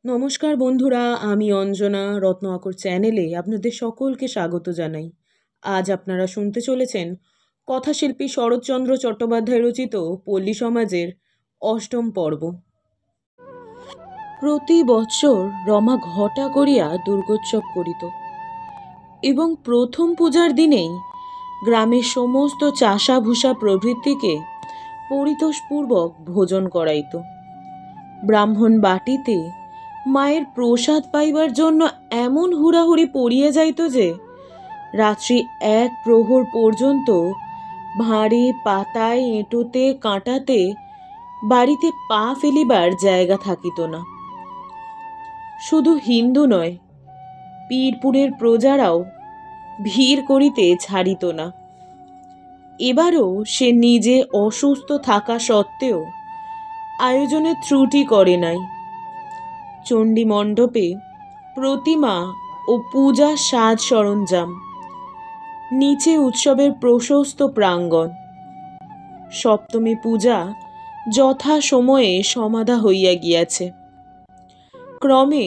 নমস্কার বন্ধুরা, আমি অঞ্জনা রত্ন আকর চ্যানেলে আপনাদের সকলকে স্বাগত জানাই। আজ আপনারা শুনতে চলেছেন কথাশিল্পী শরৎচন্দ্র চট্টোপাধ্যায় রচিত পল্লী সমাজের অষ্টম পর্ব। প্রতি বৎসর রমা ঘটা করিয়া দুর্গোৎসব করিত এবং প্রথম পূজার দিনেই গ্রামের সমস্ত চাষাভূষা প্রভৃতিকে পরিতোষপূর্বক ভোজন করাইত। ব্রাহ্মণ বাটিতে মায়ের প্রসাদ পাইবার জন্য এমন হুড়াহুড়ি পড়িয়া যাইত যে রাত্রি 1 প্রহর পর্যন্ত ভাঁড়ে পাতায় এঁটোতে কাঁটাতে বাড়িতে পা ফেলিবার জায়গা থাকিত না। শুধু হিন্দু নয়, পীরপুরের প্রজারাও ভিড় করিতে ছাড়িত না। এবারও সে নিজে অসুস্থ থাকা সত্ত্বেও আয়োজনে ত্রুটি করে নাই। চণ্ডী মণ্ডপে প্রতিমা ও পূজা সাজ সরঞ্জাম, নিচে উৎসবের প্রশস্ত প্রাঙ্গণ। সপ্তমী পূজা যথা সময়ে সমাধা হইয়া গিয়াছে। ক্রমে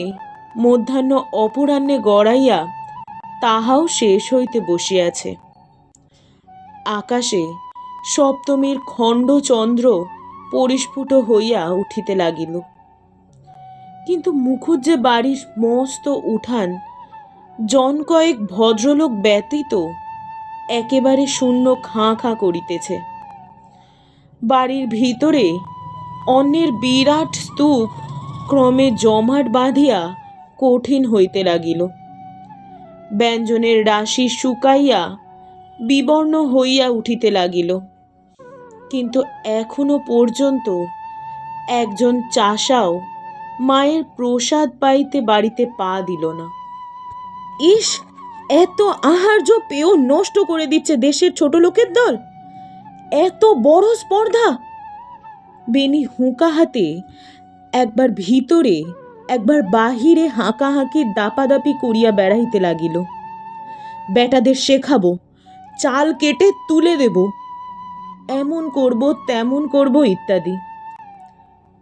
মধ্যাহ্ন অপরাহ্নে গড়াইয়া তাহাও শেষ হইতে বসিয়াছে। আকাশে সপ্তমীর খণ্ডচন্দ্র পরিস্ফুট হইয়া উঠিতে লাগিল, কিন্তু মুখুজ্জে বাড়ির মস্ত উঠান জন কয়েক ভদ্রলোক ব্যতীত একেবারে শূন্য খাঁ খাঁ করিতেছে। বাড়ির ভিতরে অন্যের বিরাট স্তূপ ক্রমে জমাট বাঁধিয়া কঠিন হইতে লাগিল। ব্যঞ্জনের রাশি শুকাইয়া বিবর্ণ হইয়া উঠিতে লাগিল, কিন্তু এখনো পর্যন্ত একজন চাষাও মায়ের প্রসাদ পাইতে বাড়িতে পা দিল না। ইস, এত আহার্য পেয়েও নষ্ট করে দিচ্ছে দেশের ছোট লোকের দল, এত বড় স্পর্ধা। বেনি হুঁকা হাতে একবার ভিতরে একবার বাহিরে হাঁকাহাঁকি দাপাদাপি করিয়া বেড়াইতে লাগিল। বেটাদের শেখাবো, চাল কেটে তুলে দেব, এমন করব তেমন করব ইত্যাদি।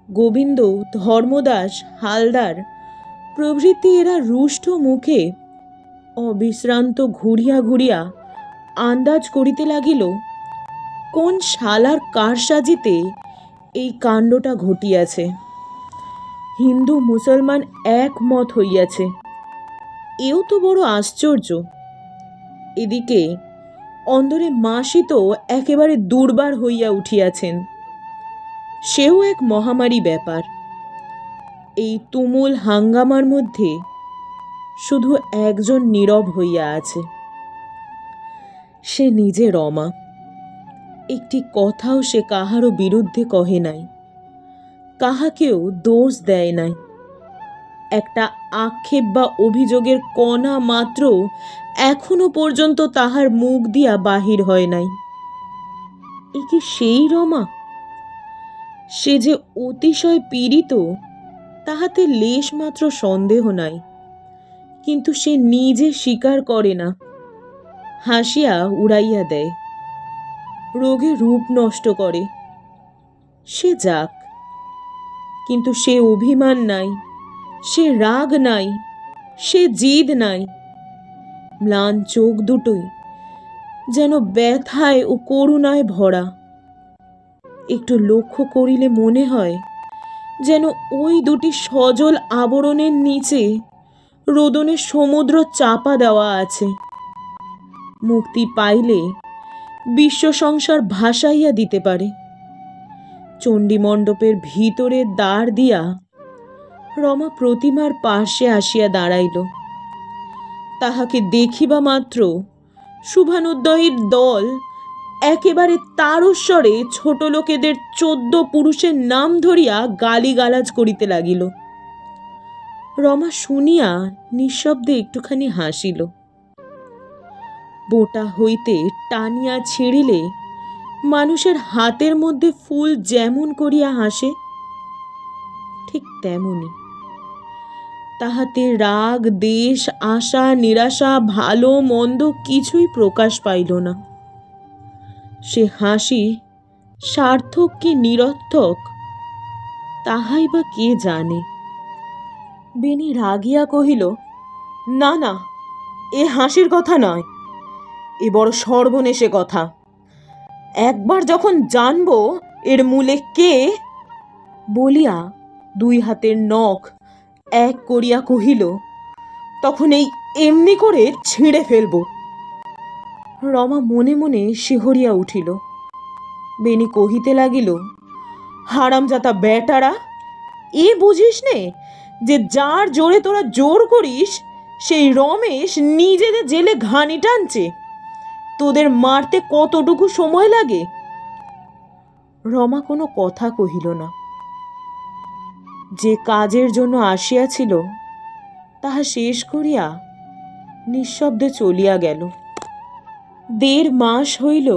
গোবিন্দ, ধর্মদাস, হালদার প্রভৃতি এরা রুষ্ট মুখে অবিশ্রান্ত ঘুরিয়া ঘুরিয়া আন্দাজ করিতে লাগিল কোন শালার কারসাজিতে এই কাণ্ডটা ঘটিয়াছে। হিন্দু মুসলমান একমত হইয়াছে, এও তো বড় আশ্চর্য। এদিকে অন্দরে মাসি তো একেবারে দুর্বার হইয়া উঠিয়াছেন, সেও এক মহামারী ব্যাপার। এই তুমুল হাঙ্গামার মধ্যে শুধু একজন নীরব হইয়া আছে, সে নিজে রমা। একটি কথাও সে কাহারও বিরুদ্ধে কহে নাই, কাহাকেও দোষ দেয় নাই। একটা আক্ষেপ বা অভিযোগের কণা মাত্র এখনো পর্যন্ত তাহার মুখ দিয়া বাহির হয় নাই। এ কি সেই রমা? সে যে অতিশয় পীড়িত তাহাতে লেশ মাত্র সন্দেহ নাই, কিন্তু সে নিজে স্বীকার করে না, হাসিয়া উড়াইয়া দেয়, রোগে রূপ নষ্ট করে। সে যাক, কিন্তু সে অভিমান নাই, সে রাগ নাই, সে জিদ নাই। ম্লান চোখ দুটোই যেন ব্যথায় ও করুণায় ভরা। একটু লক্ষ্য করিলে মনে হয় যেন ওই দুটি সজল আবরণের নিচে রোদনের সমুদ্র চাপা দেওয়া আছে। মুক্তি পাইলে বিশ্ব সংসার ভাসাইয়া দিতে পারে। চণ্ডী মণ্ডপের ভিতরে দ্বার দিয়া রমা প্রতিমার পাশে আসিয়া দাঁড়াইল। তাহাকে দেখিবা মাত্র শুভানুদ্দয়ীর দল একেবারে তারস্বরে ছোট লোকেদের 14 পুরুষের নাম ধরিয়া গালিগালাজ করিতে লাগিল। রমা শুনিয়া নিঃশব্দে একটুখানি হাসিল। বোটা হইতে টানিয়া ছিঁড়িলে মানুষের হাতের মধ্যে ফুল যেমন করিয়া হাসে, ঠিক তেমনি। তাহাতে রাগ, দেশ, আশা, নিরাশা, ভালো মন্দ কিছুই প্রকাশ পাইল না। সে হাসি সার্থক কি নিরর্থক তাহাই বা কে জানে। বেনি রাগিয়া কহিল, না না, এ হাসির কথা নয়, এ বড় সর্বনেশে কথা। একবার যখন জানব এর মূলে কে, বলিয়া দুই হাতের নখ এক করিয়া কহিল, তখন এই এমনি করে ছিঁড়ে ফেলব। রমা মনে মনে শিহরিয়া উঠিল। বেনি কহিতে লাগিল, হারামজাতা বেটারা, এ বুঝিস নে যে যার জোরে তোরা জোর করিস সেই রমেশ নিজেদের জেলে ঘানি টানছে? তোদের মারতে কতটুকু সময় লাগে? রমা কোনো কথা কহিল না। যে কাজের জন্য আসিয়াছিল তাহা শেষ করিয়া নিঃশব্দে চলিয়া গেল। 1.5 মাস হইল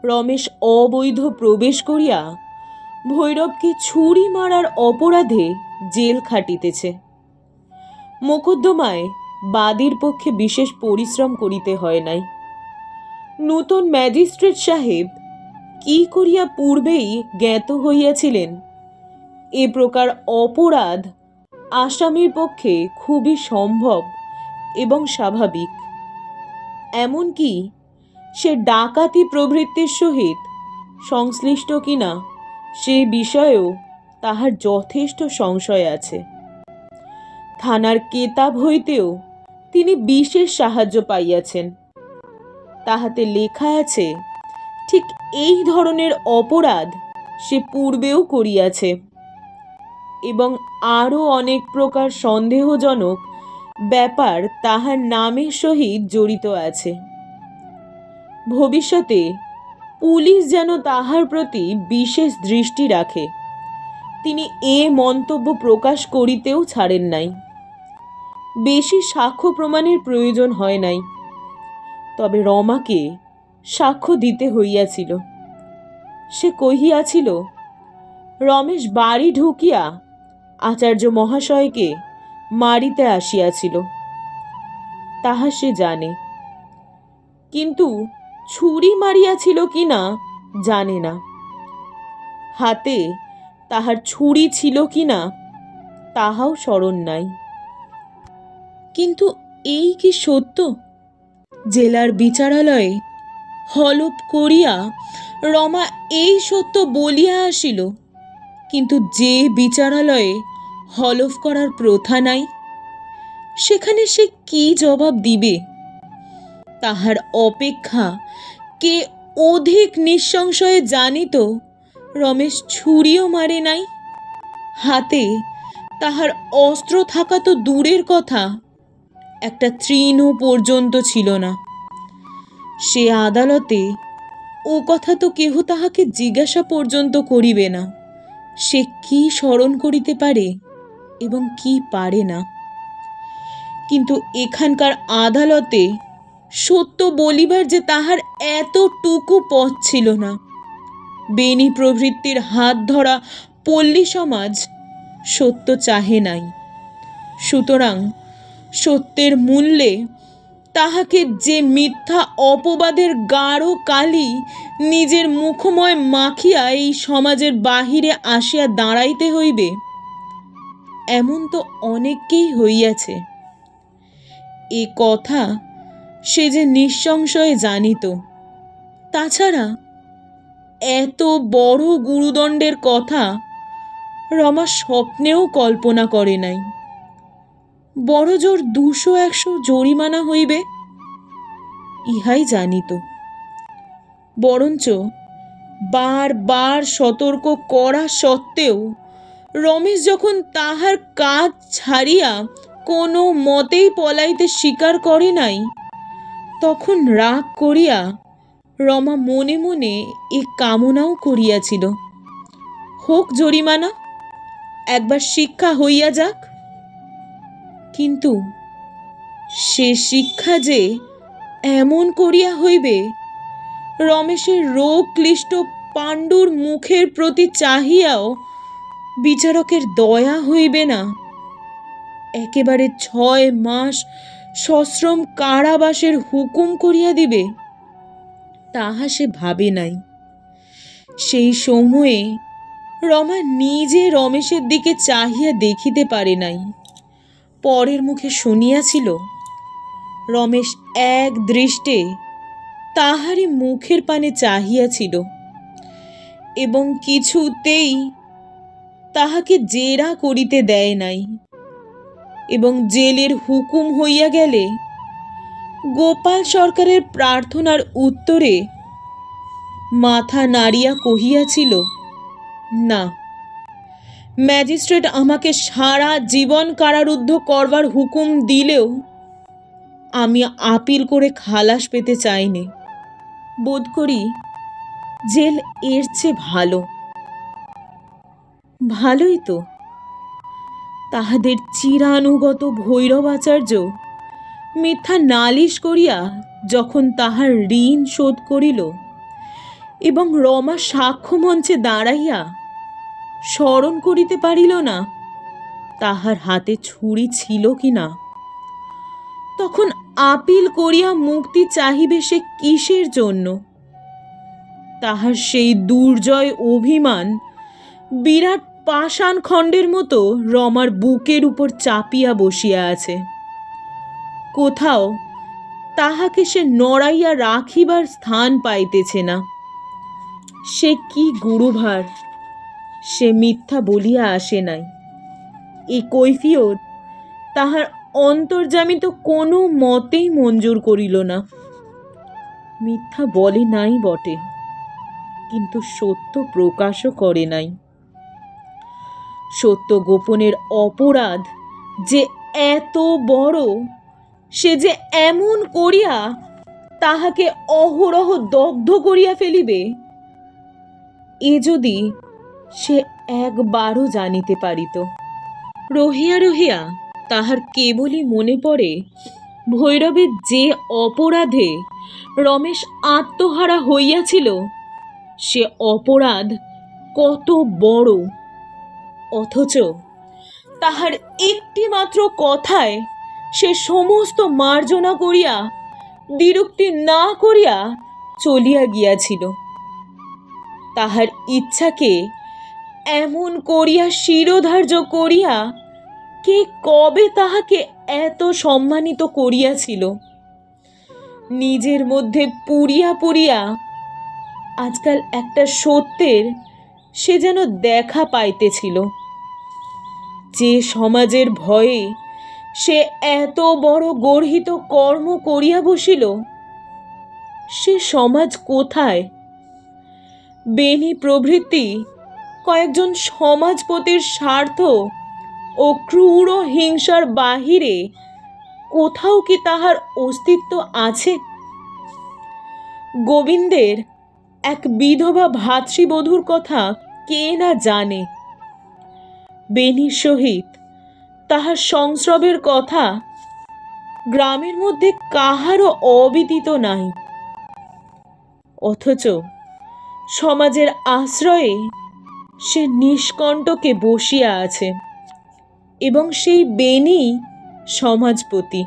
রমেশ অবৈধ প্রবেশ করিয়া ভৈরবকে ছুরি মারার অপরাধে জেল খাটিতেছে। মোকদ্দমায় বাদীর পক্ষে বিশেষ পরিশ্রম করিতে হয় নাই। নূতন ম্যাজিস্ট্রেট সাহেব কি করিয়া পূর্বেই জ্ঞাত হইয়াছিলেন এ প্রকার অপরাধ আসামির পক্ষে খুবই সম্ভব এবং স্বাভাবিক। এমনকি সে ডাকাতি প্রভৃতির সহিত সংশ্লিষ্ট কিনা সে বিষয়েও তাহার যথেষ্ট সংশয় আছে। থানার কেতাব হইতেও তিনি বিশেষ সাহায্য পাইয়াছেন। তাহাতে লেখা আছে ঠিক এই ধরনের অপরাধ সে পূর্বেও করিয়াছে এবং আরও অনেক প্রকার সন্দেহজনক ব্যাপার তাহার নামের সহিত জড়িত আছে। ভবিষ্যতে পুলিশ যেন তাহার প্রতি বিশেষ দৃষ্টি রাখে, তিনি এ মন্তব্য প্রকাশ করিতেও ছাড়েন নাই। বেশি সাক্ষ্য প্রমাণের প্রয়োজন হয় নাই, তবে রমাকে সাক্ষ্য দিতে হইয়াছিল। সে কহিয়াছিল রমেশ বাড়ি ঢুকিয়া আচার্য মহাশয়কে মারিতে আসিয়াছিল, তাহা সে জানে, কিন্তু ছুরি মারিয়াছিল কিনা জানে না। হাতে তাহার ছুরি ছিল কিনা তাহাও স্মরণ নাই। কিন্তু এই কি সত্য? জেলার বিচারালয়ে হলফ করিয়া রমা এই সত্য বলিয়া আসিল, কিন্তু যে বিচারালয়ে হলফ করার প্রথা নাই সেখানে সে কি জবাব দিবে? তাহার অপেক্ষা কে অধিক নিঃসংশয়ে জানিত রমেশ ছুরিও মারে নাই। হাতে তাহার অস্ত্র থাকা তো দূরের কথা, একটা তৃণও পর্যন্ত ছিল না। সে আদালতে ও কথা তো কেহ তাহাকে জিজ্ঞাসা পর্যন্ত করিবে না। সে কি স্মরণ করিতে পারে এবং কি পারে না। কিন্তু এখানকার আদালতে সত্য বলিবার যে তাহার এতটুকু পথ ছিল না। বেনি প্রভৃতির হাত ধরা পল্লী সমাজ সত্য চাহে নাই। সুতরাং সত্যের মূল্যে তাহাকে যে মিথ্যা অপবাদের গাঢ় কালি নিজের মুখময় মাখিয়া এই সমাজের বাহিরে আসিয়া দাঁড়াইতে হইবে, এমন তো অনেককেই হইয়াছে। এ কথা সে যে নিঃসংশয়ে জানিত। তাছাড়া এত বড় গুরুদণ্ডের কথা রমা স্বপ্নেও কল্পনা করে নাই। বড় জোর 200-100 জরিমানা হইবে, ইহাই জানিত। বরঞ্চ বারবার সতর্ক করা সত্ত্বেও রমেশ যখন তাহার কাজ ছাড়িয়া কোনো মতেই পলাইতে স্বীকার করে নাই, তখন রাগ করিয়া রমা মনে মনে এ কামনাও করিয়াছিল, হোক জরিমানা, একবার শিক্ষা হইয়া যাক। কিন্তু সে শিক্ষা যে এমন করিয়া হইবে, রমেশের রোগ ক্লিষ্ট পাণ্ডুর মুখের প্রতি চাহিয়াও বিচারকের দয়া হইবে না। একেবারে 6 মাস সশ্রম কারাবাসের হুকুম করিয়া দিবে, তাহা সে ভাবে নাই। সেই সময়ে রমা নিজে রমেশের দিকে চাহিয়া দেখিতে পারে নাই। পরের মুখে শুনিয়াছিল, রমেশ এক দৃষ্টে তাহারই মুখের পানে চাহিয়াছিল এবং কিছুতেই তাহাকে জেরা করিতে দেয় নাই, এবং জেলের হুকুম হইয়া গেলে গোপাল সরকারের প্রার্থনার উত্তরে মাথা নাড়িয়া কহিয়াছিল, না, ম্যাজিস্ট্রেট আমাকে সারা জীবন কারারুদ্ধ করবার হুকুম দিলেও আমি আপিল করে খালাস পেতে চাইনি। বোধ করি জেল এর চেয়ে ভালো। ভালোই তো। তাহাদের চিরানুগত ভৈরবাচার্য মিথ্যা নালিশ করিয়া যখন তাহার ঋণ শোধ করিল এবং রমা সাক্ষ্য মঞ্চে দাঁড়াইয়া স্মরণ করিতে পারিল না তাহার হাতে ছুরি ছিল কিনা, তখন আপিল করিয়া মুক্তি চাহিবে সে কিসের জন্য? তাহার সেই দুর্জয় অভিমান বিরাট পাষাণ খণ্ডের মতো রমার বুকের উপর চাপিয়া বসিয়া আছে। কোথাও তাহাকে সে নড়াইয়া রাখিবার স্থান পাইতেছে না। সে কি গুরুভার, সে মিথ্যা বলিয়া আসে নাই। এই কৈফিয়ত তাহার অন্তর্যামী তো কোনো মতেই মঞ্জুর করিল না। মিথ্যা বলে নাই বটে, কিন্তু সত্য প্রকাশও করে নাই। সত্য গোপনের অপরাধ যে এত বড়, সে যে এমন করিয়া তাহাকে অহরহ দগ্ধ করিয়া ফেলিবে, এ যদি সে একবারও জানিতে পারিত। রহিয়া রহিয়া তাহার কেবলই মনে পড়ে ভৈরবের যে অপরাধে রমেশ আত্মহারা হইয়াছিল, সে অপরাধ কত বড়, অথচ তাহার একটি মাত্র কথায় সে সমস্ত মার্জনা করিয়া দ্বিরুক্তি না করিয়া চলিয়া গিয়াছিল। তাহার ইচ্ছাকে এমন করিয়া শিরোধার্য করিয়া কে কবে তাহাকে এত সম্মানিত করিয়াছিল? নিজের মধ্যে পুরিয়া পুরিয়া আজকাল একটা সত্যের সে যেন দেখা পাইতেছিল। যে সমাজের ভয়ে সে এত বড় গর্হিত কর্ম করিয়া বসিল, সে সমাজ কোথায়? বেনি প্রভৃতি কয়েকজন সমাজপতির স্বার্থ ও ক্রূর হিংসার বাহিরে কোথাও কি তাহার অস্তিত্ব আছে? গোবিন্দের এক বিধবা ভাতৃবধূর কথা কে না জানে। বেনির সহিত তাহার সংস্রবের কথা গ্রামের মধ্যে কাহারও অবিদিত নাই, অথচ সমাজের আশ্রয়ে সে নিষ্কণ্টকে বসিয়া আছে, এবং সেই বেনি সমাজপতি।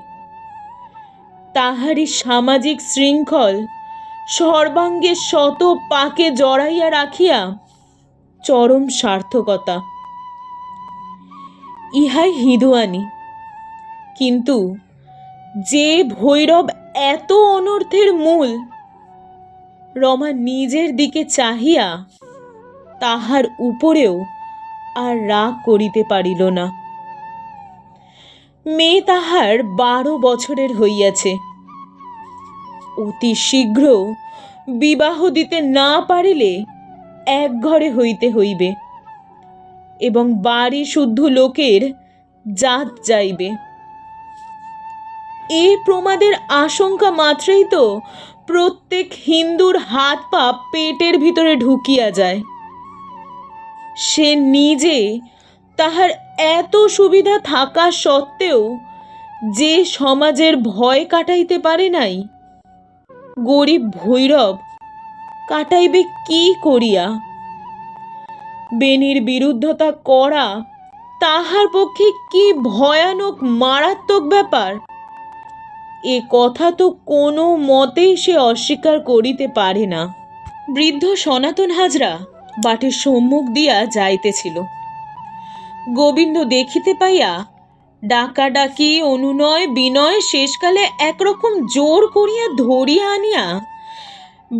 তাহারই সামাজিক শৃঙ্খল সর্বাঙ্গে শত পাকে জড়াইয়া রাখিয়া চরম সার্থকতা। ইহাই হিঁদুয়ানি। কিন্তু যে ভৈরব এত অনর্থের মূল, রমা নিজের দিকে চাহিয়া তাহার উপরেও আর রাগ করিতে পারিল না। মেয়ে তাহার 12 বছরের হইয়াছে। অতি শীঘ্র বিবাহ দিতে না পারিলে এক ঘরে হইতে হইবে এবং বাড়ি শুদ্ধ লোকের জাত যাইবে। এ প্রমাদের আশঙ্কা মাত্রেই তো প্রত্যেক হিন্দুর হাত পা পেটের ভিতরে ঢুকিয়া যায়। সে নিজে তাহার এত সুবিধা থাকা সত্ত্বেও যে সমাজের ভয় কাটাইতে পারে নাই, গরিব ভৈরব কাটাইবে কি করিয়া? বেনির বিরুদ্ধতা করা তাহার পক্ষে কি ভয়ানক মারাত্মক ব্যাপার, এ কথা তো কোনো মতেই সে অস্বীকার করিতে পারে না। বৃদ্ধ সনাতন হাজরা বাটের সম্মুখ দিয়া যাইতেছিল। গোবিন্দ দেখিতে পাইয়া ডাকাডাকি অনুনয় বিনয় শেষকালে একরকম জোর করিয়া ধরিয়া আনিয়া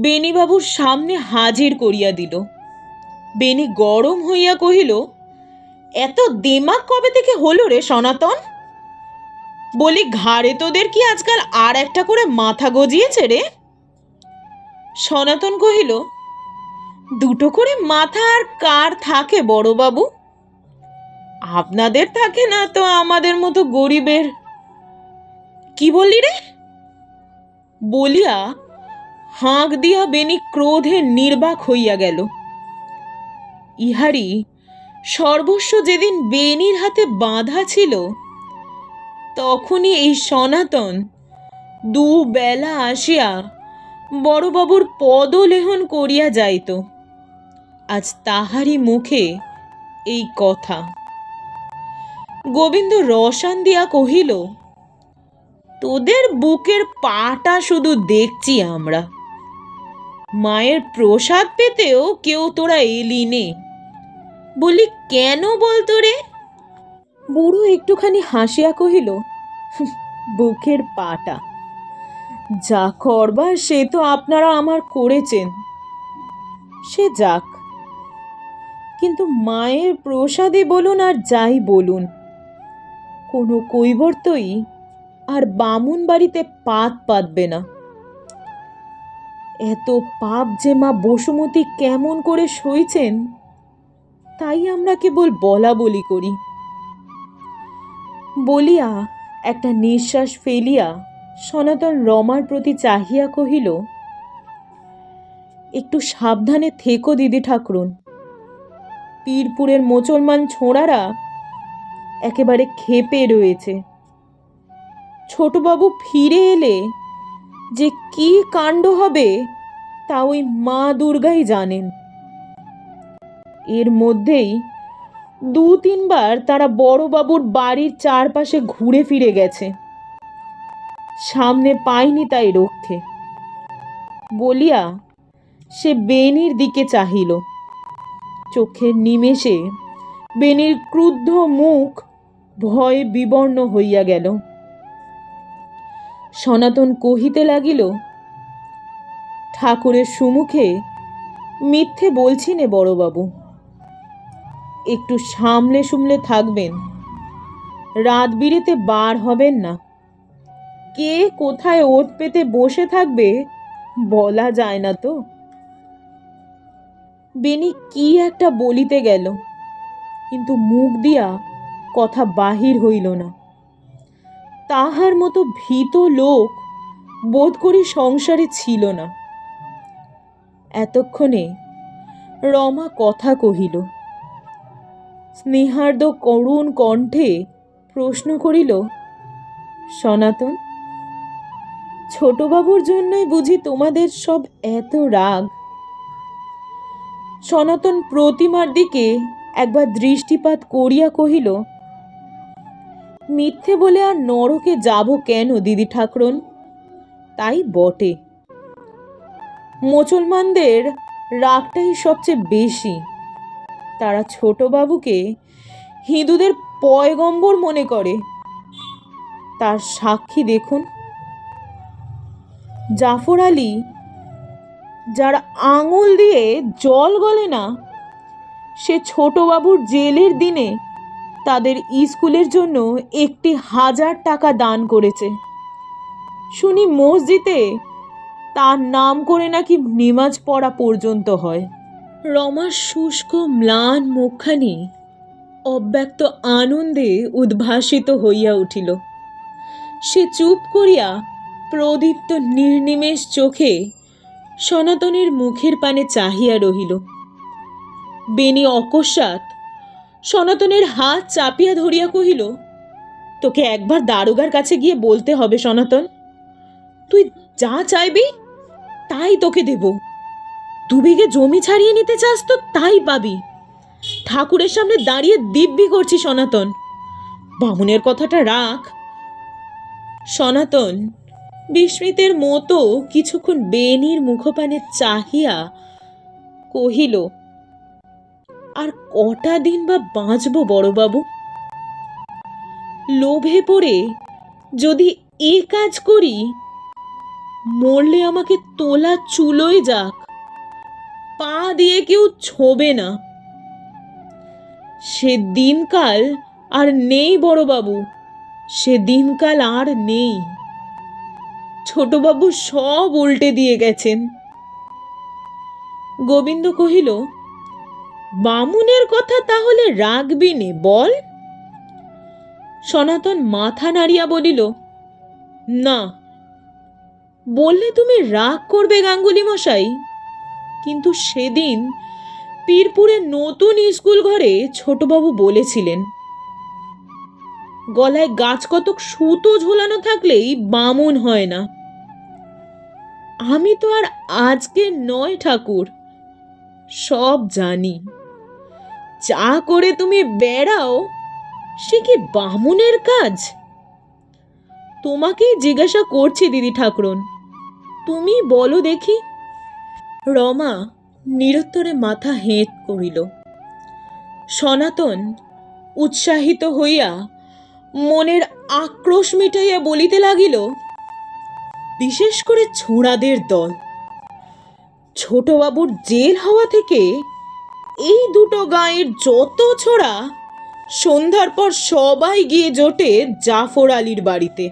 বেণীবাবুর সামনে হাজির করিয়া দিল। বেণী গরম হইয়া কহিল, এত দেমাক কবে থেকে হলো রে সনাতন? বলি, ঘাড়ে তোদের কি আজকাল আর একটা করে মাথা গজিয়েছে রে? সনাতন কহিল, দুটো করে মাথা আর কার থাকে বড়বাবু? আপনাদের থাকে না তো আমাদের মতো গরিবের। কি বললি রে? বলিয়া হাঁক দিয়া বেণী ক্রোধে নির্বাক হইয়া গেল। ইহারি সর্বস্ব যেদিন বেণীর হাতে বাঁধা ছিল, তখনই এই সনাতন দুবেলা আসিয়া বড়বাবুর পদলেহন করিয়া যাইত। আজ তাহারই মুখে এই কথা। গোবিন্দ রসান দিয়া কহিল, তোদের বুকের পাটা শুধু দেখছি আমরা। মায়ের প্রসাদ পেতেও কেউ তোরা এলি নে। বলি, কেন বলতো রে? বুড়ো একটুখানি হাসিয়া কহিল, বুকের পাটা যা করবার সে তো আপনারা আমার করেছেন, সে যাক। কিন্তু মায়ের প্রসাদে বলুন আর যাই বলুন, কোনো কৈবর্তই আর বামুন বাড়িতে পাত পাতবে না। এত পাপ যে মা বসুমতী কেমন করে সইছেন, তাই আমরা কেবল বলা বলি করি। বলিয়া একটা নিঃশ্বাস ফেলিয়া সনাতন রমার প্রতি চাহিয়া কহিল, একটু সাবধানে থেকো দিদি ঠাকরুন। পীরপুরের মুসলমান ছোঁড়ারা একেবারে ক্ষেপে রয়েছে। ছোটবাবু ফিরে এলে যে কি কাণ্ড হবে তা ওই মা দুর্গাই জানেন। এর মধ্যেই 2-3 বার তারা বড়বাবুর বাড়ির চারপাশে ঘুরে ফিরে গেছে, সামনে পায়নি তাই রক্ষে। বলিয়া সে বেণীর দিকে চাহিল। চোখের নিমেষে বেণীর ক্রুদ্ধ মুখ ভয়ে বিবর্ণ হইয়া গেল। সনাতন কহিতে লাগিল, ঠাকুরের সুমুখে মিথ্যে বলছি নে বড়বাবু, একটু সামলে সুমলে থাকবেন, রাত বিরেতে বার হবেন না। কে কোথায় ওত পেতে বসে থাকবে বলা যায় না তো। বেণী কি একটা বলিতে গেল, কিন্তু মুখ দিয়া কথা বাহির হইল না। তাহার মতো ভীত লোক বোধ করি সংসারে ছিল না। এতক্ষণে রমা কথা কহিল। স্নেহার্দ করুণ কণ্ঠে প্রশ্ন করিল, সনাতন, ছোটবাবুর জন্যই বুঝি তোমাদের সব এত রাগ? সনাতন প্রতিমার দিকে একবার দৃষ্টিপাত করিয়া কহিল, মিথ্যে বলে আর নরকে যাব কেন দিদি ঠাকরুন? তাই বটে, মুসলমানদের রাগটাই সবচেয়ে বেশি। তারা ছোটবাবুকে হিন্দুদের পয়গম্বর মনে করে। তার সাক্ষী দেখুন, জাফর আলী, যার আঙুল দিয়ে জল গলে না, সে ছোটবাবুর জেলের দিনে তাদের স্কুলের জন্য 1,000 টাকা দান করেছে। শুনি মসজিদে তার নাম করে নাকি নিমাজ পড়া পর্যন্ত হয়। রমার শুষ্ক ম্লান মুখখানি অব্যক্ত আনন্দে উদ্ভাসিত হইয়া উঠিল। সে চুপ করিয়া প্রদীপ্ত নির্নিমেষ চোখে সনাতনের মুখের পানে চাহিয়া রহিল। বেণী অকস্মাৎ সনাতনের হাত চাপিয়া ধরিয়া কহিল, তোকে একবার দারোগার কাছে গিয়ে বলতে হবে সনাতন। তুই যা চাইবি তাই তোকে দেব। 2 বিঘে জমি ছাড়িয়ে নিতে চাস তো তাই পাবি। ঠাকুরের সামনে দাঁড়িয়ে দিব্যি করছি সনাতন, বামুনের কথাটা রাখ। সনাতন বিস্মিতের মতো কিছুক্ষণ বেণীর মুখপানে চাহিয়া কহিল, আর কটা দিন বা বাঁচব বড়বাবু? লোভে পড়ে যদি এ কাজ করি, মরলে আমাকে তোলা চুলোই যাক, পা দিয়ে কেউ ছোবে না। সে দিনকাল আর নেই বড়বাবু, সে দিনকাল আর নেই। ছোটবাবু সব উল্টে দিয়ে গেছেন। গোবিন্দ কহিল, বামুনের কথা তাহলে রাখবি নে বল। সনাতন মাথা নাড়িয়া বলিল, না। বললে তুমি রাগ করবে গাঙ্গুলি মশাই, কিন্তু সেদিন পীরপুরে নতুন স্কুল ঘরে ছোটবাবু বলেছিলেন, গলায় গাছ কতক সুতো ঝোলানো থাকলেই বামুন হয় না। আমি তো আর আজকে নয় ঠাকুর, সব জানি। যা করে তুমি বেড়াও, সে কি বামুনের কাজ? তোমাকেই জিজ্ঞাসা করছি দিদি ঠাকুরন, তুমি বলো দেখি। রমা নিরুত্তরে মাথা হেঁট করিল। সনাতন উৎসাহিত হইয়া মনের আক্রোশ মিটাইয়া বলিতে লাগিল, বিশেষ করে ছোঁড়াদের দল। ছোটবাবুর জেল হওয়া থেকে এই দুটো গাঁয়ের যত ছোড়া সন্ধ্যার পর সবাই গিয়ে জোটে জাফর আলীর বাড়িতে।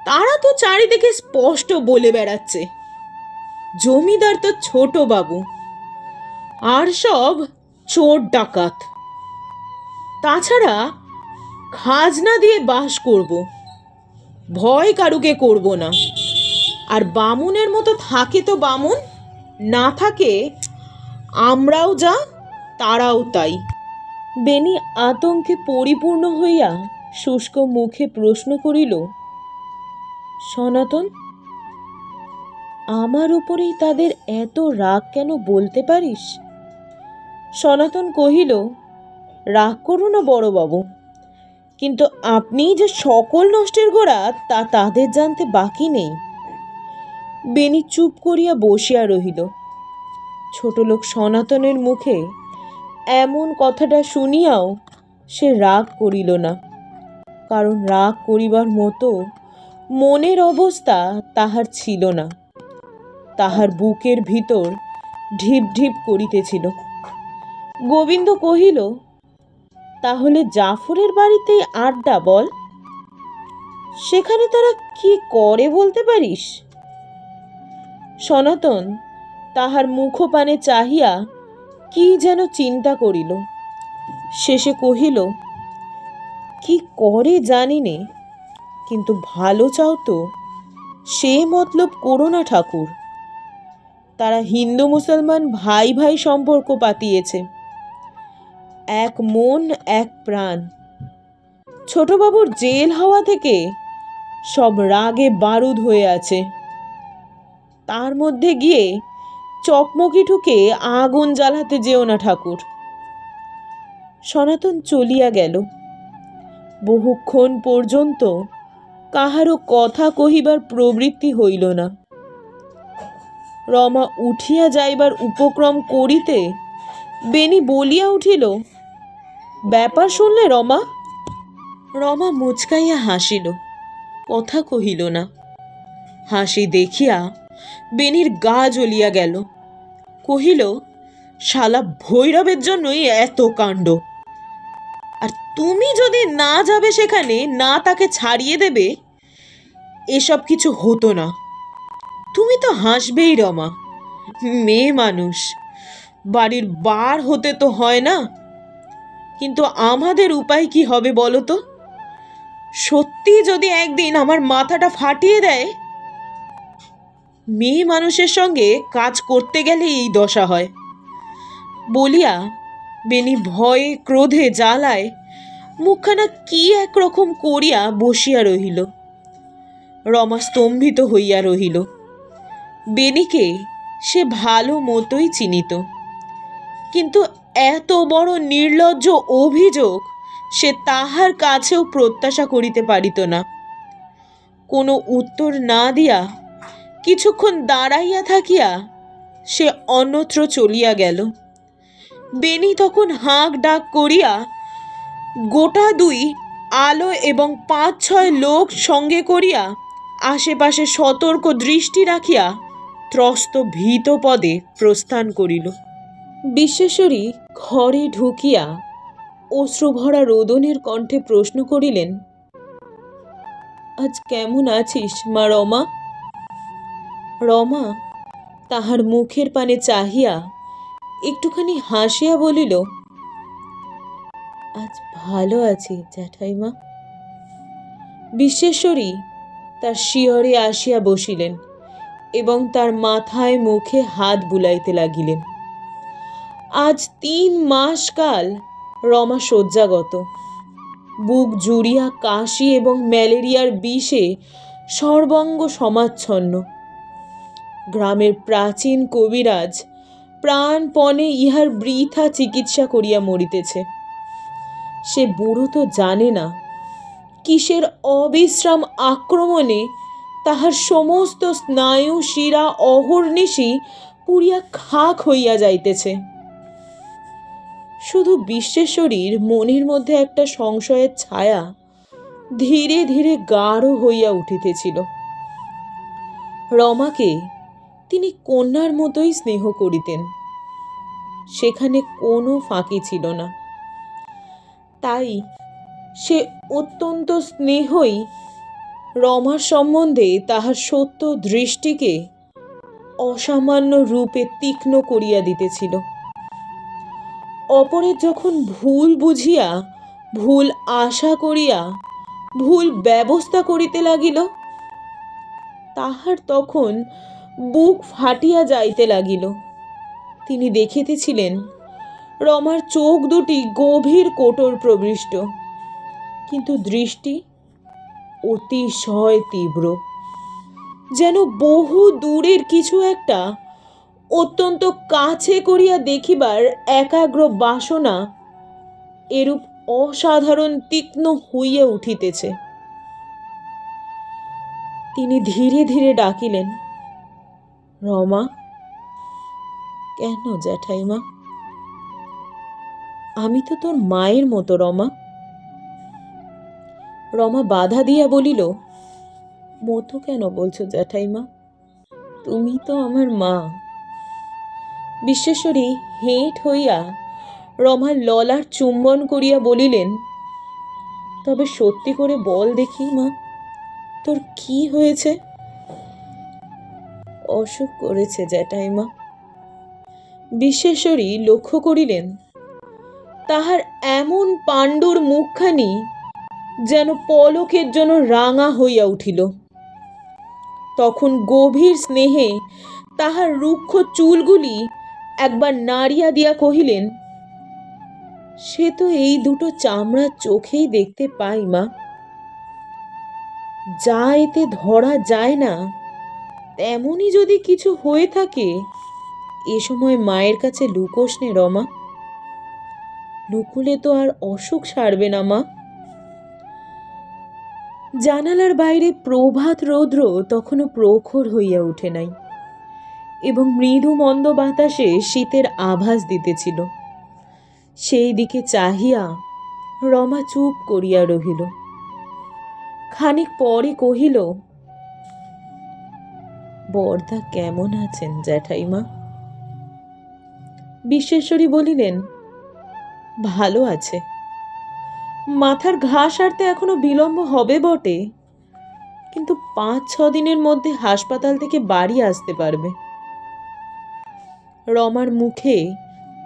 তারা তো চারিদিকে স্পষ্ট বলে বেড়াচ্ছে, জমিদার তো ছোটবাবু, আর সব চোর ডাকাত। তাছাড়া খাজনা দিয়ে বাস করব, ভয় কারুকে করব না। আর বামুনের মতো থাকে তো বামুন, না থাকে আমরাও যা তারাও তাই। বেনি আতঙ্কে পরিপূর্ণ হইয়া শুষ্ক মুখে প্রশ্ন করিল, সনাতন, আমার উপরেই তাদের এত রাগ কেন বলতে পারিস? সনাতন কহিল, রাগ করো না বড়বাবু, কিন্তু আপনি যে সকল নষ্টের গোড়া তা তাদের জানতে বাকি নেই। বেনি চুপ করিয়া বসিয়া রহিল। ছোট লোক সনাতনের মুখে এমন কথাটা শুনিয়াও সে রাগ করিল না, কারণ রাগ করিবার মতো মনের অবস্থা তাহার ছিল না। তাহার বুকের ভিতর ঢিপ ঢিপ করিতেছিল। গোবিন্দ কহিল, তাহলে জাফরের বাড়িতেই আড্ডা বল। সেখানে তারা কি করে বলতে পারিস? সনাতন তাহার মুখপানে চাহিয়া কি যেন চিন্তা করিল। শেষে কহিল, কি করে জানি নে, কিন্তু ভালো চাও তো সে মতলব করো না ঠাকুর। তারা হিন্দু মুসলমান ভাই ভাই সম্পর্ক পাতিয়েছে, এক মন এক প্রাণ। ছোটবাবুর জেল হওয়া থেকে সব রাগে বারুদ হয়ে আছে, তার মধ্যে গিয়ে চকমকি ঠুকে আগুন জ্বালাতে যেও না ঠাকুর। সনাতন চলিয়া গেল। বহুক্ষণ পর্যন্ত কাহারও কথা কহিবার প্রবৃত্তি হইল না। রমা উঠিয়া যাইবার উপক্রম করিতে বেনি বলিয়া উঠিল, ব্যাপার শুনলে রমা? রমা মুচকাইয়া হাসিল, কথা কহিল না। হাসি দেখিয়া বেনির গা জ্বলিয়া গেল। কহিল, শালা ভৈরবের জন্যই এত কাণ্ড। আর তুমি যদি না যাবে সেখানে, না তাকে ছাড়িয়ে দেবে, এসব কিছু হতো না। তুমি তো হাসবেই রমা, মেয়ে মানুষ, বাড়ির বার হতে তো হয় না। কিন্তু আমাদের উপায় কি হবে বলো তো? সত্যি যদি একদিন আমার মাথাটা ফাটিয়ে দেয়। মেয়ে মানুষের সঙ্গে কাজ করতে গেলে এই দশা হয়। বলিয়া বেনি ভয়ে ক্রোধে জ্বালায় মুখখানা কি একরকম করিয়া বসিয়া রহিল। রমা স্তম্ভিত হইয়া রহিল। বেনিকে সে ভালো মতোই চিনিত, কিন্তু এত বড় নির্লজ্জ অভিযোগ সে তাহার কাছেও প্রত্যাশা করিতে পারিত না। কোনো উত্তর না দিয়া কিছুক্ষণ দাঁড়াইয়া থাকিয়া সে অন্যত্র চলিয়া গেল। বেনি তখন হাঁক ডাক করিয়া গোটা দুই আলো এবং 5-6 লোক সঙ্গে করিয়া আশেপাশে সতর্ক দৃষ্টি রাখিয়া ত্রস্ত ভীত পদে প্রস্থান করিল। বিশ্বেশ্বরী ঘরে ঢুকিয়া অশ্রুভরা রোদনের কণ্ঠে প্রশ্ন করিলেন, আজ কেমন আছিস মা রমা? রমা তাহার মুখের পানে চাহিয়া একটুখানি হাসিয়া বলিল, আজ ভালো আছি জ্যাঠাইমা। বিশ্বেশ্বরী তার শিয়রে আসিয়া বসিলেন এবং তার মাথায় মুখে হাত বুলাইতে লাগিলেন। আজ 3 মাস কাল রমা শয্যাগত, বুক জুড়িয়া কাশি এবং ম্যালেরিয়ার বিষে সর্বাঙ্গ সমাচ্ছন্ন। গ্রামের প্রাচীন কবিরাজ প্রাণপণে ইহার বৃথা চিকিৎসা করিয়া মরিতেছে। সে বুড়ো তো জানে না কিসের অবিশ্রাম আক্রমণে তাহার সমস্ত স্নায়ু শিরা অহর্নিশি পুড়িয়া খাক হইয়া যাইতেছে। শুধু বিশ্বেশ্বরীর মনের মধ্যে একটা সংশয়ের ছায়া ধীরে ধীরে গাঢ় হইয়া উঠিতেছিল। রমাকে তিনি কন্যার মতোই স্নেহ করিতেন, সেখানে কোনো ফাঁকি ছিল না। তাই সে অত্যন্ত স্নেহই রমার সম্বন্ধে তাহার সত্য দৃষ্টিকে অসামান্য রূপে তীক্ষ্ণ করিয়া দিতেছিল। অপরের যখন ভুল বুঝিয়া, ভুল আশা করিয়া, ভুল ব্যবস্থা করিতে লাগিল, তাহার তখন বুক ফাটিয়া যাইতে লাগিল। তিনি দেখিতেছিলেন রমার চোখ দুটি গভীর কোটর প্রবিষ্ট, কিন্তু দৃষ্টি অতিশয় তীব্র, যেন বহু দূরের কিছু একটা অত্যন্ত কাছে করিয়া দেখিবার একাগ্র বাসনা এরূপ অসাধারণ তীক্ষ্ণ হইয়া উঠিতেছে। তিনি ধীরে ধীরে ডাকিলেন, রমা। কেন জ্যাঠাইমা? আমি তো তোর মায়ের মতো রমা। রমা বাধা দিয়া বলিল, মতো কেন বলছো জ্যাঠাইমা? তুমি তো আমার মা। বিশ্বেশ্বরী হেঁট হইয়া রমার ললার চুম্বন করিয়া বলিলেন, তবে সত্যি করে বল দেখি মা, তোর কি হয়েছে? অসুখ করেছে জ্যাঠাইমা। বিশ্বেশ্বরী লক্ষ্য করিলেন তাহার এমন পাণ্ডুর মুখখানি যেন পলকের জন্য রাঙা হইয়া উঠিল। তখন গভীর স্নেহে তাহার রুক্ষ চুলগুলি একবার নাড়িয়া দিয়া কহিলেন, সে তো এই দুটো চামড়ার চোখেই দেখতে পাই মা। যা এতে ধরা যায় না, তেমনই যদি কিছু হয়ে থাকে, এ সময় মায়ের কাছে লুকোস নে রমা। লুকুলে তো আর অসুখ সারবে না মা। জানালার বাইরে প্রভাত রৌদ্র তখনও প্রখর হইয়া উঠে নাই এবং মৃদু মন্দ বাতাসে শীতের আভাস দিতেছিল। সেই দিকে চাহিয়া রমা চুপ করিয়া রহিল। খানিক পরে কহিল, বরদা কেমন আছেন জ্যাঠাইমা? বিশ্বেশ্বরী বলিলেন, ভালো আছে। মাথার ঘা সারতে এখনো বিলম্ব হবে বটে, কিন্তু 5-6 দিনের মধ্যে হাসপাতাল থেকে বাড়ি আসতে পারবে। রমার মুখে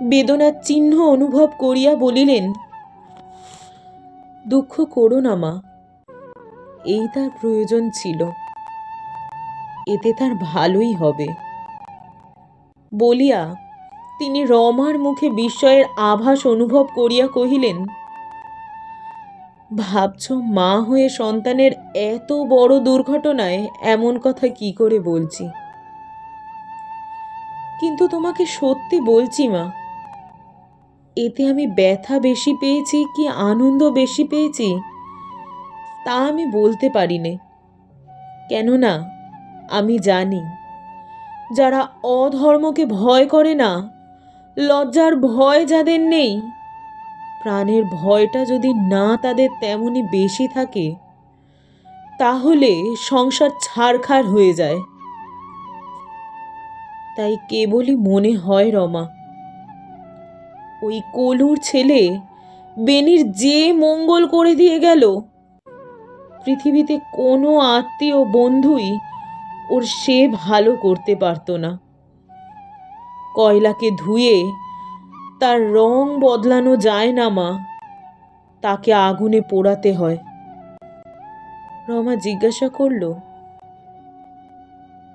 বেদনার চিহ্ন অনুভব করিয়া বলিলেন, দুঃখ করো না মা, এই তার প্রয়োজন ছিল, এতে তার ভালোই হবে। বলিয়া তিনি রমার মুখে বিস্ময়ের আভাস অনুভব করিয়া কহিলেন, ভাবছ মা হয়ে সন্তানের এত বড় দুর্ঘটনায় এমন কথা কি করে বলছি? কিন্তু তোমাকে সত্যি বলছি মা, এতে আমি ব্যথা বেশি পেয়েছি কি আনন্দ বেশি পেয়েছি তা আমি বলতে পারি নে। কেননা আমি জানি যারা অধর্মকে ভয় করে না, লজ্জার ভয় যাদের নেই, প্রাণের ভয়টা যদি না তাদের তেমনই বেশি থাকে, তাহলে সংসার ছারখার হয়ে যায়। তাই কেবলই মনে হয় রমা, ওই কলুর ছেলে বেনির যে মঙ্গল করে দিয়ে গেল, পৃথিবীতে কোনো আত্মীয় বন্ধুই ওর সে ভালো করতে পারতো না। কয়লাকে ধুয়ে তার রং বদলানো যায় না মা, তাকে আগুনে পোড়াতে হয়। রমা জিজ্ঞাসা করল,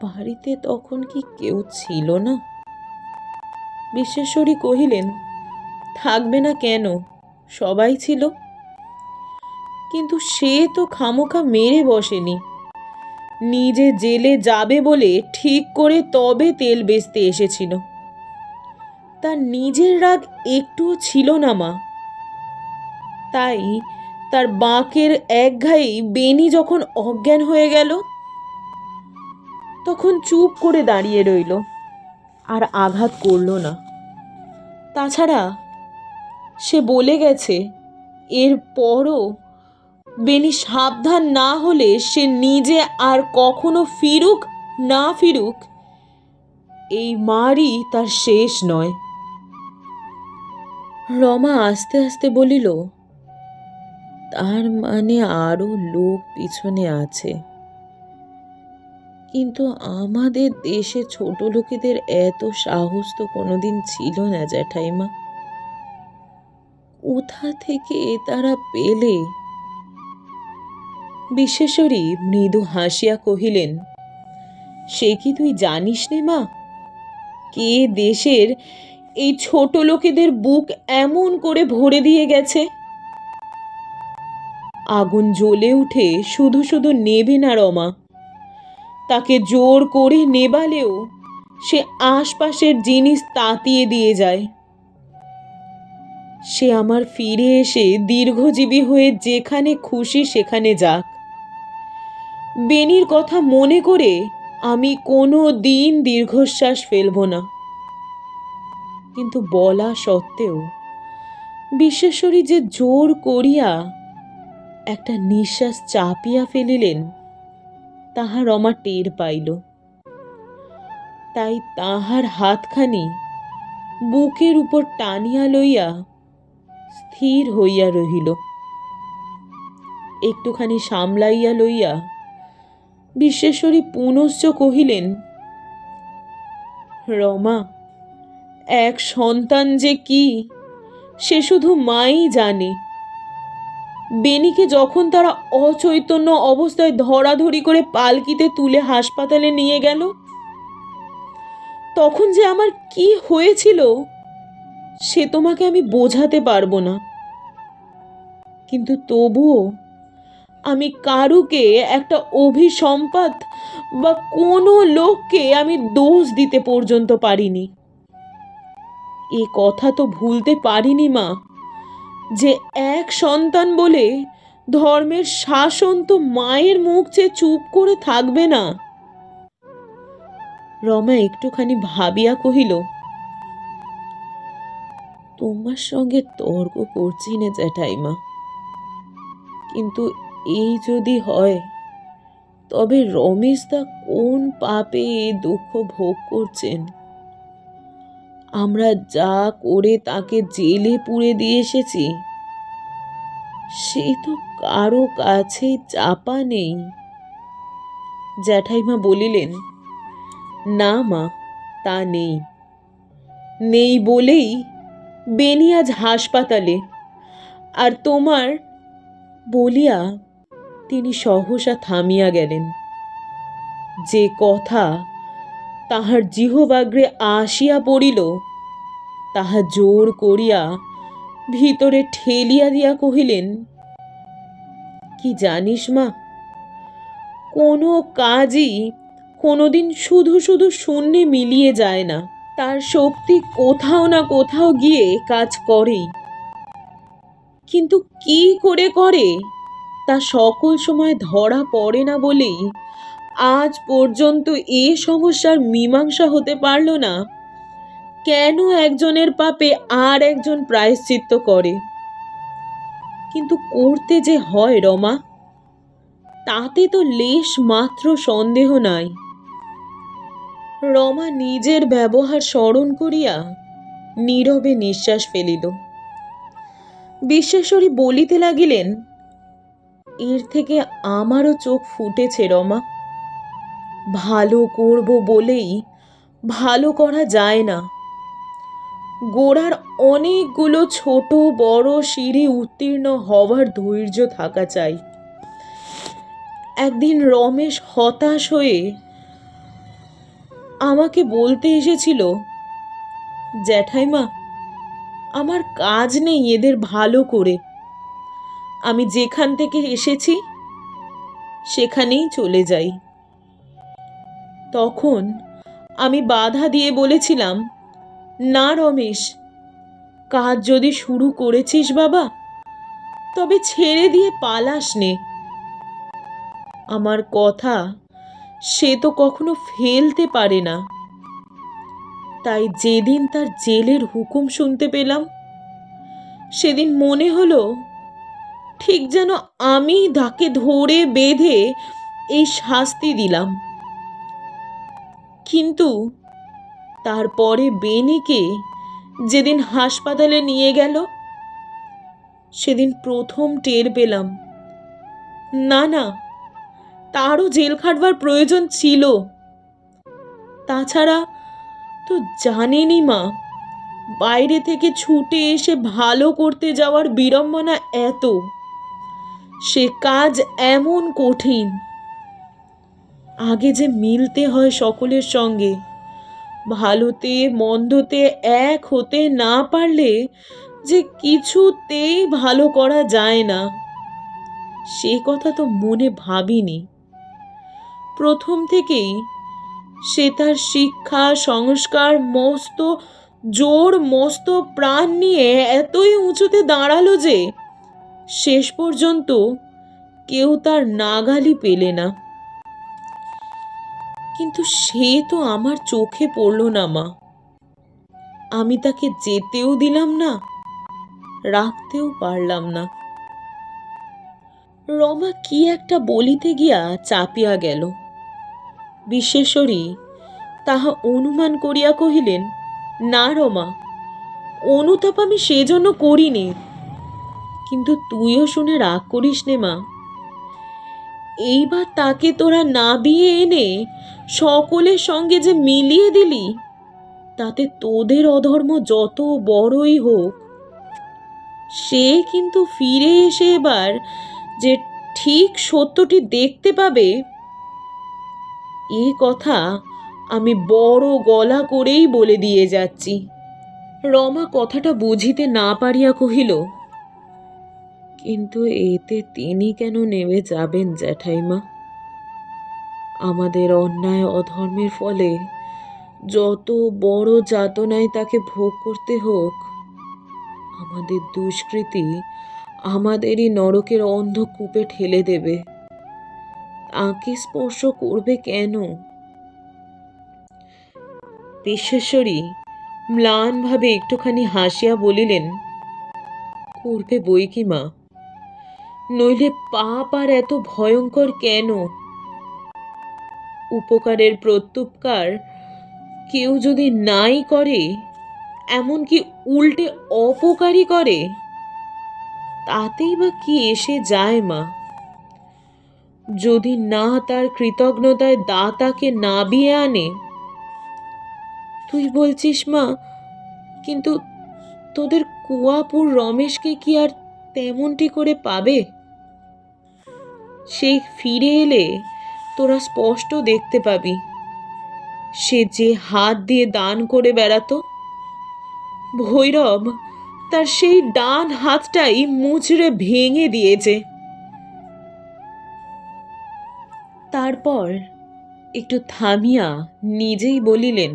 বাড়িতে তখন কি কেউ ছিল না? বিশ্বেশ্বরী কহিলেন, থাকবে না কেন, সবাই ছিল। কিন্তু সে তো খামোখা মেরে বসেনি, নিজে জেলে যাবে বলে ঠিক করে তবে তেল বেচতে এসেছিল। তার নিজের রাগ একটুও ছিল না মা। তাই তার বাঁকের একঘায়েই বেনি যখন অজ্ঞান হয়ে গেল, তখন চুপ করে দাঁড়িয়ে রইল, আর আঘাত করল না। তাছাড়া সে বলে গেছে, এর পরও বেনি সাবধান না হলে সে নিজে আর কখনো ফিরুক না ফিরুক, এই মারই তার শেষ নয়। রমা আস্তে আস্তে বলিল, তার মানে আরো লোক পিছনে আছে। কিন্তু আমাদের দেশে ছোট লোকেদের এত সাহস তো কোনোদিন ছিল না জ্যাঠাইমা। কোথা থেকে তারা পেলে? বিশ্বেশ্বরী মৃদু হাসিয়া কহিলেন, সে কি তুই জানিস নে মা? কে দেশের এই ছোট লোকেদের বুক এমন করে ভরে দিয়ে গেছে? আগুন জ্বলে উঠে শুধু শুধু নেবে না রমা, তাকে জোর করে নেবালেও সে আশপাশের জিনিস তাতিয়ে দিয়ে যায়। সে আমার ফিরে এসে দীর্ঘজীবী হয়ে যেখানে খুশি সেখানে যাক। বেনির কথা মনে করে আমি কোনো দিন দীর্ঘশ্বাস ফেলব না। কিন্তু বলা সত্ত্বেও বিশ্বেশ্বরী যে জোর করিয়া একটা নিঃশ্বাস চাপিয়া ফেলিলেন, তাহা রমা টের পাইল। তাই তাহার হাতখানি বুকের উপর টানিয়া লইয়া স্থির হইয়া রহিল। একটুখানি সামলাইয়া লইয়া বিশ্বেশ্বরী পুনশ্চ কহিলেন, রমা, এক সন্তান যে কি সে শুধু মাই জানে। বেনিকে যখন তারা অচৈতন্য অবস্থায় ধরাধরি করে পালকিতে তুলে হাসপাতালে নিয়ে গেল, তখন যে আমার কি হয়েছিল সে তোমাকে আমি বোঝাতে পারবো না। কিন্তু তবুও আমি কারুকে, একটা অভিসম্পাত বা কোনো লোককে আমি দোষ দিতে পর্যন্ত পারিনি। এ কথা তো ভুলতে পারিনি মা, যে এক সন্তান বলে ধর্মের শাসন তো মায়ের মুখ চেয়ে চুপ করে থাকবে না। রমা একটুখানি ভাবিয়া কহিল, তোমার সঙ্গে তর্ক করছি না জ্যাঠাইমা, কিন্তু এই যদি হয়, তবে রমেশ দা কোন পাপে এ দুঃখ ভোগ করছেন? আমরা যা করে তাকে জেলে পুরে দিয়ে এসেছি, সে তো কারো কাছে চাপা নেই। জ্যাঠাইমা বলিলেন, না মা, তা নেই। নেই বলেই বেনি আজ হাসপাতালে। আর তোমার, বলিয়া তিনি সহসা থামিয়া গেলেন। যে কথা তাহার জিহ্বাগ্রে আসিয়া পড়িল, তাহা জোর করিয়া ভিতরে ঠেলিয়া দিয়া কহিলেন, কি জানিস মা, কোনো কাজই কোনোদিন শুধু শুধু শূন্যে মিলিয়ে যায় না। তার শক্তি কোথাও না কোথাও গিয়ে কাজ করেই। কিন্তু কি করে করে তা সকল সময় ধরা পড়ে না বলেই আজ পর্যন্ত এ সমস্যার মীমাংসা হতে পারল না। কেন একজনের পাপে আর একজন প্রায়শ্চিত্ত করে? কিন্তু করতে যে হয় রমা, তাতে তো লেশ মাত্র সন্দেহ নাই। রমা নিজের ব্যবহার স্মরণ করিয়া নীরবে নিঃশ্বাস ফেলিল। বিশ্বেশ্বরী বলিতে লাগিলেন, এর থেকে আমারও চোখ ফুটেছে রমা। ভালো করব বলেই ভালো করা যায় না। গোড়ার অনেকগুলো ছোট বড় সিঁড়ি উত্তীর্ণ হওয়ার ধৈর্য থাকা চাই। একদিন রমেশ হতাশ হয়ে আমাকে বলতে এসেছিল, জ্যাঠাইমা, আমার কাজ নেই এদের ভালো করে, আমি যেখান থেকে এসেছি সেখানেই চলে যাই। তখন আমি বাধা দিয়ে বলেছিলাম, না রমেশ, কাজ যদি শুরু করেছিস বাবা, তবে ছেড়ে দিয়ে পালাস নে। আমার কথা সে তো কখনো ফেলতে পারে না। তাই যেদিন তার জেলের হুকুম শুনতে পেলাম, সেদিন মনে হলো ঠিক যেন আমি তাকে ধরে বেঁধে এই শাস্তি দিলাম। কিন্তু তারপরে বেনিকে যেদিন হাসপাতালে নিয়ে গেল, সেদিন প্রথম টের পেলাম, না না, তারও জেল খাটবার প্রয়োজন ছিল। তাছাড়া তো জানেনই মা, বাইরে থেকে ছুটে এসে ভালো করতে যাওয়ার বিড়ম্বনা এত, সে কাজ এমন কঠিন। আগে যে মিলতে হয় সকলের সঙ্গে, ভালোতে মন্দতে এক হতে না পারলে যে কিছুতেই ভালো করা যায় না, সে কথা তো মনে ভাবিনি। প্রথম থেকেই সে তার শিক্ষা সংস্কার মস্ত জোর মস্ত প্রাণ নিয়ে এতই উঁচুতে দাঁড়ালো যে শেষ পর্যন্ত কেউ তার নাগালই পেলে না। কিন্তু সে তো আমার চোখে পড়ল না মা। আমি তাকে যেতেও দিলাম না, রাখতেও পারলাম না। রমা কি একটা বলিতে গিয়া চাপিয়া গেল। বিশ্বেশ্বরী তাহা অনুমান করিয়া কহিলেন, না রমা, অনুতাপ আমি সেজন্য করিনি। কিন্তু তুইও শুনে রাগ করিস নে মা। এইবার তাকে তোরা নাবিয়ে এনে সকলের সঙ্গে যে মিলিয়ে দিলি, তাতে তোদের অধর্ম যত বড়ই হোক, সে কিন্তু ফিরে এসে এবার যে ঠিক সত্যটি দেখতে পাবে, এই কথা আমি বড় গলা করেই বলে দিয়ে যাচ্ছি। রমা কথাটা বুঝিতে না পারিয়া কহিল, কিন্তু এতে তিনি কেন নেমে যাবেন জ্যাঠাইমা? আমাদের অন্যায় অধর্মের ফলে যত বড় যাতনায় তাকে ভোগ করতে হোক, আমাদের দুষ্কৃতি আমাদেরই নরকের অন্ধকূপে ঠেলে দেবে। তাকে স্পর্শ করবে কেন? বিশ্বেশ্বরী ম্লানভাবে একটুখানি হাসিয়া বলিলেন, করবে বই কি মা, নইলে পাপ আর এত ভয়ঙ্কর কেন? উপকারের প্রত্যুপকার কেউ যদি নাই করে, এমনকি উল্টে অপকারী করে, তাতেই বা কি এসে যায় মা? যদি না তার কৃতজ্ঞতায় দাতাকে নাবিয়ে আনে। তুই বলছিস মা, কিন্তু তোদের কুয়াপুর রমেশকে কি আর তেমনটি করে পাবে? সে ফিরে এলে তোরা স্পষ্ট দেখতে পাবি, সে যে হাত দিয়ে দান করে বেড়াতো, ভৈরব তার সেই ডান হাতটাই মুচড়ে ভেঙে দিয়েছে। তারপর একটু থামিয়া নিজেই বলিলেন,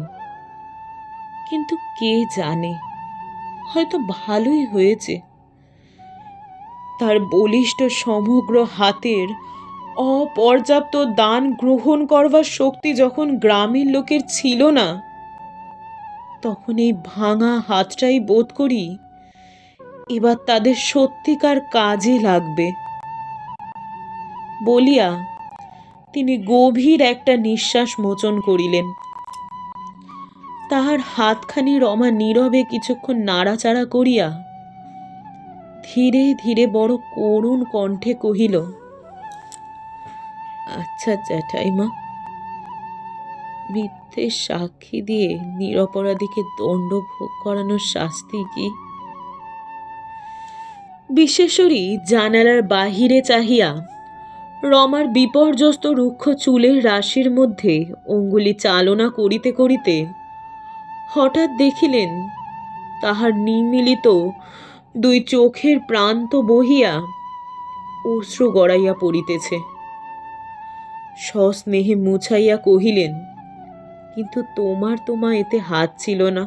কিন্তু কে জানে, হয়তো ভালোই হয়েছে। তার বলিষ্ঠ সমগ্র হাতের অপর্যাপ্ত দান গ্রহণ করবার শক্তি যখন গ্রামের লোকের ছিল না, তখন এই ভাঙা হাতটাই বোধ করি এবার তাদের সত্যিকার কাজে লাগবে বলিয়া তিনি গভীর একটা নিঃশ্বাস মোচন করিলেন। তাহার হাতখানি রমা নীরবে কিছুক্ষণ নাড়াচাড়া করিয়া ধীরে ধীরে বড় করুণ কণ্ঠে কহিল, আচ্ছা জ্যাঠাইমা, মিথ্যে সাক্ষী দিয়ে নিরপরাধীকে দণ্ড ভোগ করানোর শাস্তি কি? বিশ্বেশ্বরী জানালার বাহিরে চাহিয়া রমার বিপর্যস্ত রুক্ষ চুলের রাশির মধ্যে অঙ্গুলি চালনা করিতে করিতে হঠাৎ দেখিলেন তাহার নিমিলিত দুই চোখের প্রান্ত বহিয়া অশ্রু গড়াইয়া পড়িতেছে। সস্নেহে মুছাইয়া কহিলেন, কিন্তু তোমার এতে হাত ছিল না।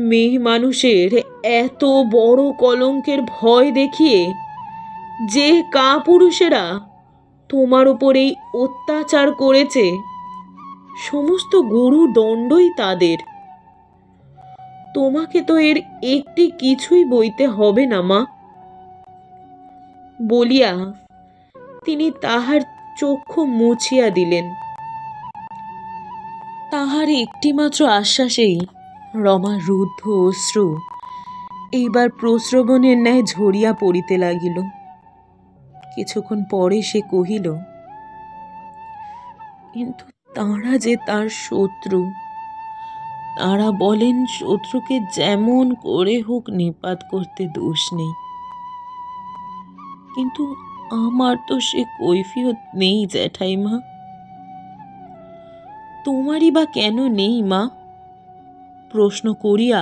মেয়ে মানুষের এত বড় কলঙ্কের ভয় দেখিয়ে যে কাপুরুষেরা তোমার উপর এই অত্যাচার করেছে, সমস্ত গুরু দণ্ডই তাদের। তোমাকে তো এর একটি কিছুই বইতে হবে না মা বলিয়া তিনি তাহার চক্ষু মুছিয়া দিলেন। তাহার একটিমাত্র আশ্বাসেই রমার রুদ্ধ অশ্রু এইবার প্রস্রবণের ন্যায় ঝরিয়া পড়িতে লাগিল। কিছুক্ষণ পরে সে কহিল, কিন্তু তাঁরা যে তার শত্রু। তাঁরা বলেন শত্রুকে যেমন করে হোক নিপাত করতে দোষ নেই। কিন্তু আমার তো সে কৈফিয়ত নেই জ্যাঠাইমা। তোমারই বা কেন নেই মা? প্রশ্ন করিয়া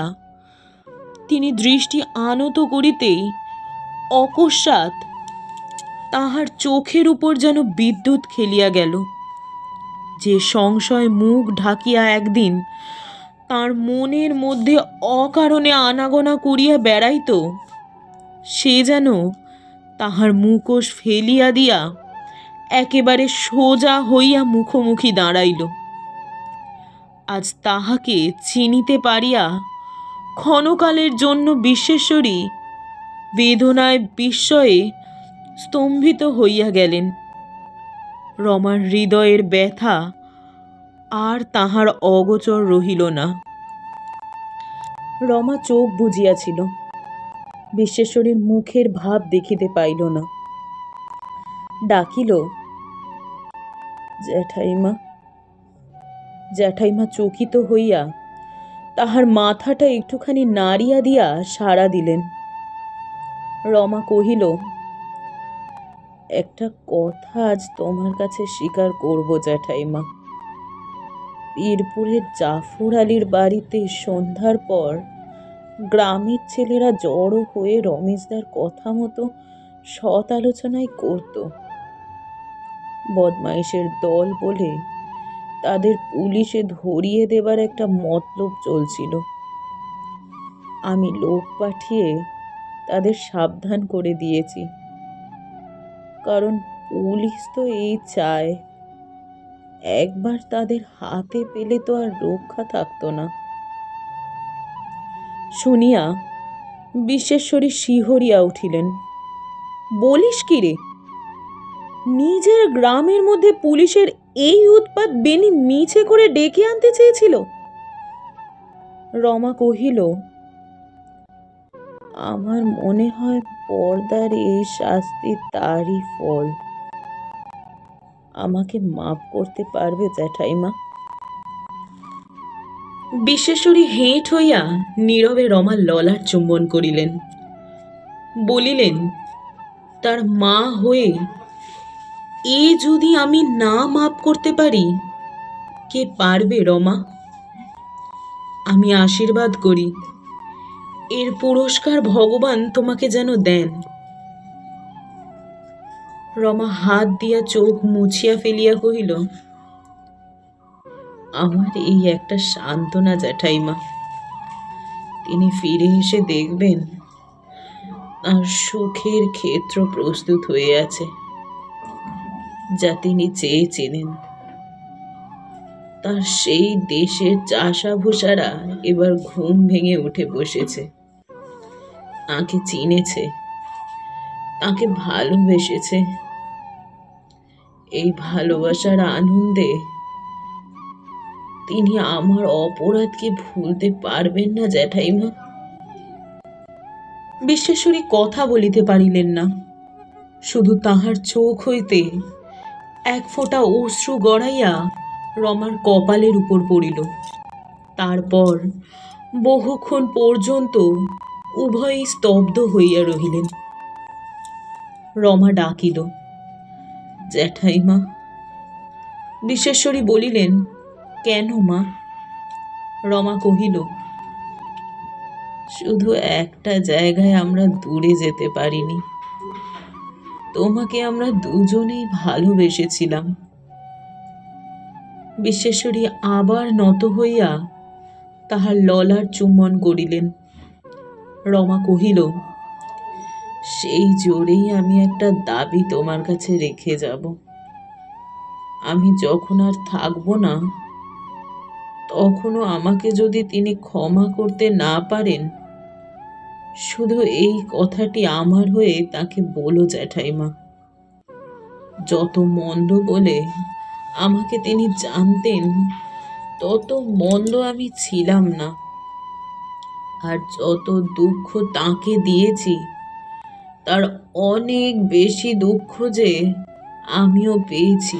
তিনি দৃষ্টি আনত করিতেই অকস্মাৎ তাহার চোখের উপর যেন বিদ্যুৎ খেলিয়া গেল। যে সংশয় মুখ ঢাকিয়া একদিন তার মনের মধ্যে অকারণে আনাগোনা করিয়া বেড়াইত, সে যেন তাহার মুখোশ ফেলিয়া দিয়া একেবারে সোজা হইয়া মুখোমুখি দাঁড়াইল। আজ তাহাকে চিনিতে পারিয়া ক্ষণকালের জন্য বিশ্বেশ্বরী বেদনায় বিস্ময়ে স্তম্ভিত হইয়া গেলেন। রমার হৃদয়ের ব্যথা আর তাহার অগোচর রহিল না। রমা চোখ বুজিয়াছিল, বিশ্বেশ্বরীর মুখের ভাব দেখিতে পাইল না। ডাকিল, জ্যাঠাইমা। জ্যাঠাইমা চকিত হইয়া তাহার মাথাটা একটুখানি নাড়িয়া দিয়া সাড়া দিলেন। রমা কহিল, একটা কথা আজ তোমার কাছে স্বীকার করব জ্যাঠাইমা। বীরপুরের জাফর আলীর বাড়িতে সন্ধ্যার পর গ্রামের ছেলেরা জড়ো হয়ে রমেশদার কথা মতো সৎ আলোচনাই করত। বদমাইশের দল বলে তাদের পুলিশে ধরিয়ে দেবার একটা মতলব চলছিল। আমি লোক পাঠিয়ে তাদের সাবধান করে দিয়েছি, কারণ পুলিশ তো এই চায়, একবার তাদের হাতে পেলে তো আর রক্ষা থাকতো না। শুনিয়া বিশ্বেশ্বরী শিহরিয়া উঠিলেন। বলিস কি রে? নিজের গ্রামের মধ্যে পুলিশের এই উৎপাত বেনি মিছে করে ডেকে আনতে চেয়েছিল? রমা কহিল, আমার মনে হয় পর্দার এই শাস্তি তারই ফল। আমাকে মাপ করতে পারবে জ্যাঠাইমা? বিশ্বেশ্বরী হেঁট হইয়া নীরবে রমার ললাট চুম্বন করিলেন। বলিলেন, তার মা হয়ে এ যদি আমি না মাপ করতে পারি, কে পারবে রমা? আমি আশীর্বাদ করি, এর পুরস্কার ভগবান তোমাকে যেন দেন। রমা হাত দিয়া চোখ মুছিয়া ফেলিয়া কহিল, আমার এই একটা সান্ত্বনা জ্যাঠাইমা। তিনি ফিরে এসে দেখবেন আর সুখের ক্ষেত্র প্রস্তুত হয়ে আছে, যা তিনি চেয়েছিলেন। তার সেই দেশের চাষাভুষারা এবার ঘুম ভেঙে উঠে বসেছে। তাকে চিনেছে, তাকে ভালোবেসেছে। এই ভালোবাসার আনন্দে তিনি আমার অপরাধকে ভুলতে পারবেন না জ্যাঠাইমা। বিশ্বেশ্বরী কথা বলিতে পারিলেন না, শুধু তাহার চোখ হইতে এক ফোঁটা অশ্রু গড়াইয়া রমার কপালের উপর পড়িল। তারপর বহুক্ষণ পর্যন্ত উভয়ই স্তব্ধ হইয়া রহিলেন। রমা ডাকিল, জ্যাঠাইমা। বিশ্বেশ্বরী বলিলেন, কেন মা? রমা কহিল, শুধু একটা জায়গায় আমরা দূরে যেতে পারিনি। তোমাকে আমরা দুজনেই ভালোবেসেছিলাম। বিশ্বেশ্বরী আবার নত হইয়া তাহার ললার চুম্বন করিলেন। রমা কহিল, সেই জোরেই আমি একটা দাবি তোমার কাছে রেখে যাব। আমি যখন আর থাকব না, তখনও আমাকে যদি তিনি ক্ষমা করতে না পারেন, শুধু এই কথাটি আমার হয়ে তাকে বলো জ্যাঠাইমা। যত মন্দ বলে আমাকে তিনি জানতেন, তত মন্দ আমি ছিলাম না। আর যত দুঃখ তাকে দিয়েছি, তার অনেক বেশি দুঃখ যে আমিও পেয়েছি।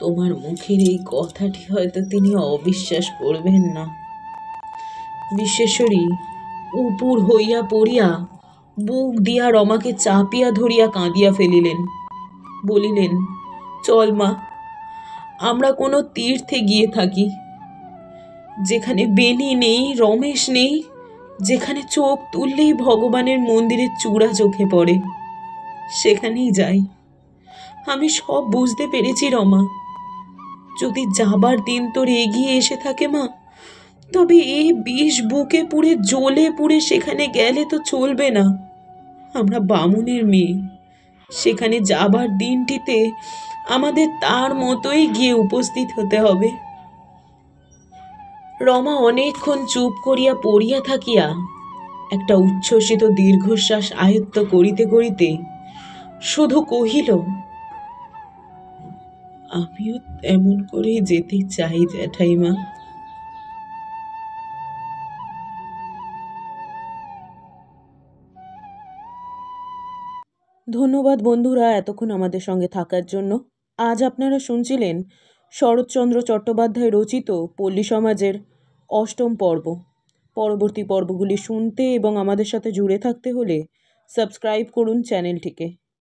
তোমার মুখের এই কথাটি হয়তো তিনি অবিশ্বাস করবেন না। বিশ্বেশ্বরী উপুর হইয়া পড়িয়া বুক দিয়া রমাকে চাপিয়া ধরিয়া কাঁদিয়া ফেলিলেন। বলিলেন, চল মা, আমরা কোনো তীর্থে গিয়ে থাকি, যেখানে বেনি নেই, রমেশ নেই, যেখানে চোখ তুললেই ভগবানের মন্দিরের চূড়া চোখে পড়ে। সেখানেই যাই। আমি সব বুঝতে পেরেছি রমা। যদি যাবার দিন তোর এগিয়ে এসে থাকে মা, তবে এই বিষ বুকে পুড়ে জ্বলে পুড়ে সেখানে গেলে তো চলবে না। আমরা বামুনের মেয়ে, সেখানে যাবার দিনটিতে আমাদের তার মতোই গিয়ে উপস্থিত হতে হবে। রমা অনেকক্ষণ চুপ করিয়া পড়িয়া থাকিয়া একটা উচ্ছ্বসিত দীর্ঘশ্বাস আয়ত্ত করিতে করিতে শুধু কহিল, আমিও তেমন করেই যেতে চাই জ্যাঠাইমা। ধন্যবাদ বন্ধুরা এতক্ষণ আমাদের সঙ্গে থাকার জন্য। আজ আপনারা শুনছিলেন শরৎচন্দ্র চট্টোপাধ্যায় রচিত পল্লী সমাজের ৮ম পর্ব। পরবর্তী পর্বগুলি শুনতে এবং আমাদের সাথে জুড়ে থাকতে হলে সাবস্ক্রাইব করুন চ্যানেলটিকে।